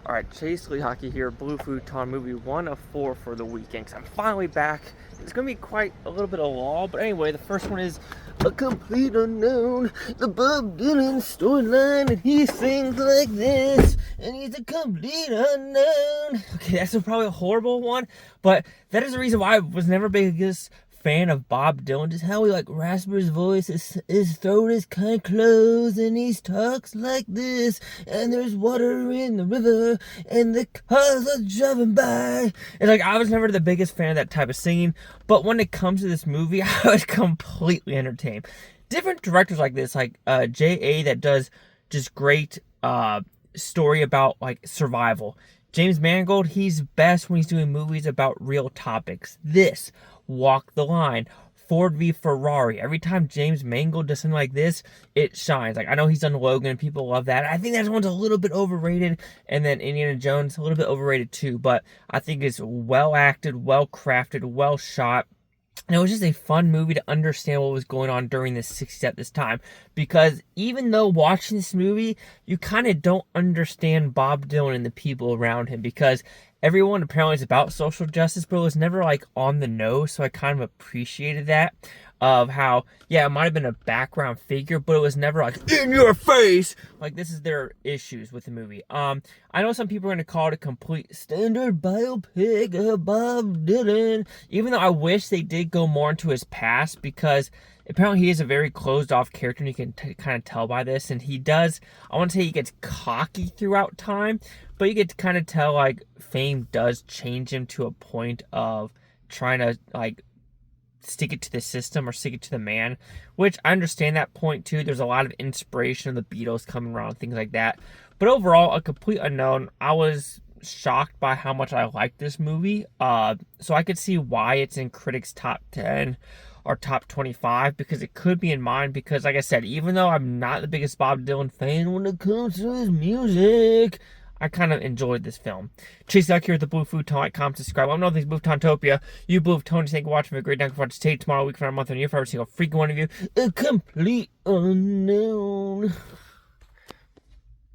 Alright, Chase Lee Hockey here, Blue Futon movie 1 of 4 for the weekend. Cause I'm finally back. It's gonna be quite a little bit of lull, but anyway, the first one is A Complete Unknown, the Bob Dylan storyline, and he sings like this, and he's a complete unknown. Okay, that's probably a horrible one, but that is the reason why I was never biggest fan of Bob Dylan, just how he rasps his voice, his throat is kind of closed, and he talks like this, and there's water in the river, and the cars are driving by. And I was never the biggest fan of that type of singing, but when it comes to this movie, I was completely entertained. Different directors like this, J.A. that does just great story about survival. James Mangold, he's best when he's doing movies about real topics. This, Walk the Line, Ford v Ferrari. Every time James Mangold does something like this, it shines. I know he's done Logan and people love that. I think that one's a little bit overrated. And then Indiana Jones, a little bit overrated too. But I think it's well acted, well crafted, well shot. And it was just a fun movie to understand what was going on during the 60s at this time. Because even though watching this movie, you kind of don't understand Bob Dylan and the people around him. Because everyone apparently is about social justice, but it was never on the nose. So I kind of appreciated that. Of how, yeah, it might have been a background figure, but it was never in your face. This is their issues with the movie. I know some people are going to call it a complete standard biopic of Bob Dylan, even though I wish they did go more into his past, because apparently he is a very closed off character, and you can kind of tell by this. And he does, I want to say he gets cocky throughout time, but you get to kind of tell fame does change him to a point of trying to stick it to the system or stick it to the man, which I understand that point too. There's a lot of inspiration of the Beatles coming around, things like that. But overall, A Complete Unknown, I was shocked by how much I liked this movie. So I could see why it's in critics' top 10 or top 25, because it could be in mine, because like I said, even though I'm not the biggest Bob Dylan fan when it comes to his music, I kind of enjoyed this film. Chase Duck here at the Blue Futon. Comment, subscribe. I'm nothing Blue Futontopia. You Blue Futon, thank you for watching. Have a great night. For today, tomorrow, week, for a month, and a year for every single freaking one of you. A complete unknown.